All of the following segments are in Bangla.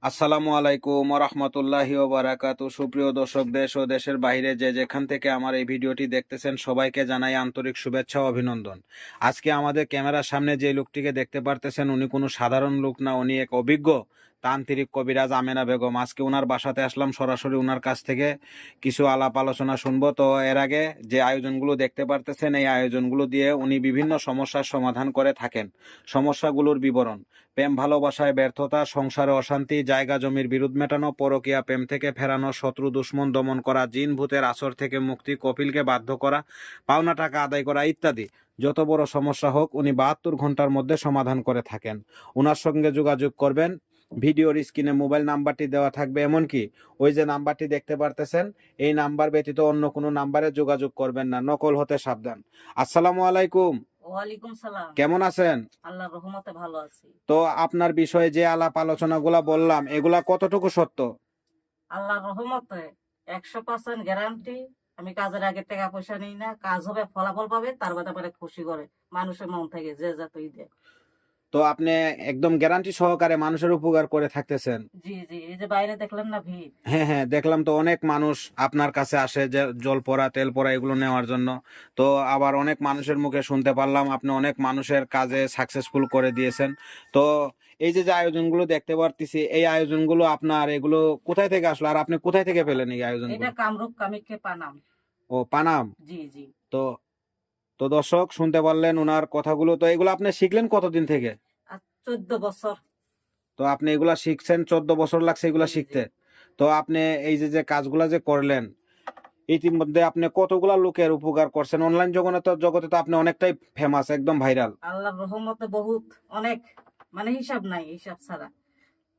আসসালামু আলাইকুম রহমতুল্লাহি ও বারাকাতু। সুপ্রিয় দর্শক, দেশ ও দেশের বাইরে যে যেখান থেকে আমার এই ভিডিওটি দেখতেছেন সবাইকে জানাই আন্তরিক শুভেচ্ছা ও অভিনন্দন। আজকে আমাদের ক্যামেরার সামনে যে লোকটিকে দেখতে পারতেছেন উনি কোনো সাধারণ লোক না, উনি এক অভিজ্ঞ তান্ত্রিক কবিরাজ আমেনা বেগম। আজকে ওনার বাসাতে আসলাম, সরাসরি ওনার কাছ থেকে কিছু আলাপ আলোচনা শুনবো। তো এর আগে যে আয়োজনগুলো দেখতে পারতেছেন এই আয়োজনগুলো দিয়ে উনি বিভিন্ন সমস্যার সমাধান করে থাকেন। সমস্যাগুলোর বিবরণ: প্রেম ভালোবাসায় ব্যর্থতা, সংসারে অশান্তি, জায়গা জমির বিরোধ মেটানো, পরকীয়া প্রেম থেকে ফেরানো, শত্রু দুশ্মন দমন করা, জিন ভূতের আসর থেকে মুক্তি, কপিলকে বাধ্য করা, পাওনা টাকা আদায় করা ইত্যাদি। যত বড় সমস্যা হোক উনি 72 ঘন্টার মধ্যে সমাধান করে থাকেন। ওনার সঙ্গে যোগাযোগ করবেন, ভিডিওর স্ক্রিনে মোবাইল নাম্বারটি দেওয়া থাকবে, এমনকি ওই যে নাম্বারটি দেখতে পারতেছেন এই নাম্বার ব্যতীত অন্য কোনো নাম্বারে যোগাযোগ করবেন না, নকল হতে সাবধান। আসসালামু আলাইকুম। ওয়ালাইকুম সালাম। কেমন আছেন? আল্লাহর রহমতে ভালো আছি। তো আপনার বিষয়ে যে আলাপ আলোচনাগুলা বললাম এগুলা কতটুকু সত্য? আল্লাহর রহমতে 100% গ্যারান্টি। আমি কাজের আগে টাকা পয়সা নিই না, কাজ হবে, ফলাফল পাবে, তার বাদে পরে খুশি করে মানুষের মন থেকে যে যতই দেয়। তো আপনি একদম গ্যারান্টি সহকারে মানুষের উপকার করে থাকতেছেন। জি জি, এই যে বাইরে দেখলেন না ভিড়। হ্যাঁ হ্যাঁ, দেখলাম তো অনেক মানুষ আপনার কাছে আসে যে জল পড়া তেল পড়া এগুলো নেওয়ার জন্য। তো আবার অনেক মানুষের মুখে শুনতে পারলাম আপনি অনেক মানুষের কাজে সাকসেসফুল করে দিয়েছেন। তো এই যে যে আয়োজনগুলো দেখতে পারতেছি এই আয়োজনগুলো আপনার এগুলো কোথায় থেকে আসলো, আর আপনি কোথায় থেকে পেলেন এই আয়োজনগুলো? এটা কামরূপ কামিক্ষে পানাম। ও, পানাম। জি জি। তো তো দর্শক শুনতে পারলেন ওনার কথাগুলো। তো এগুলো আপনি শিখলেন কতদিন থেকে? আর 14 বছর। তো আপনি এগুলা শিখছেন, 14 বছর লাগছে এগুলা জি, জি। শিখতে। তো আপনি এই যে যে কাজগুলা যে করলেন ইতিমধ্যে আপনি কতগুলা লোকের উপকার করছেন? অনলাইন জগতে তো আপনি অনেকটাই ফেমাস, একদম ভাইরাল। আল্লাহর রহমতে বহুত, অনেক, মানে হিসাব নাই, হিসাব ছাড়া।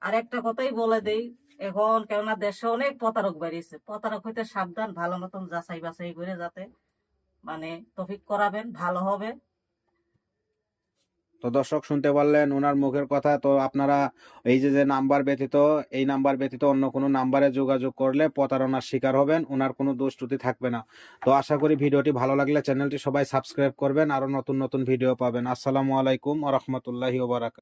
আর একটা কথাই বলে দেই, এখন কেননা দেশে অনেক প্রতারক বেরিয়েছে, প্রতারক হইতে সাবধান, ভালো মতন যাচাই বাছাই করে যাতে মানে তফিক করাবেন, ভালো হবে। তো দর্শক শুনতে পারলেন ওনার মুখের কথা। তো আপনারা এই যে যে নাম্বার ব্যতীত, এই নাম্বার ব্যতীত অন্য কোনো নাম্বারে যোগাযোগ করলে প্রতারণার শিকার হবেন, ওনার কোনো দোষ ত্রুটি থাকবে না। তো আশা করি ভিডিওটি ভালো লাগলে চ্যানেলটি সবাই সাবস্ক্রাইব করবেন, আরো নতুন নতুন ভিডিও পাবেন। আসসালামু আলাইকুম ওয়া রাহমাতুল্লাহি ওয়া বারাকাতুহু।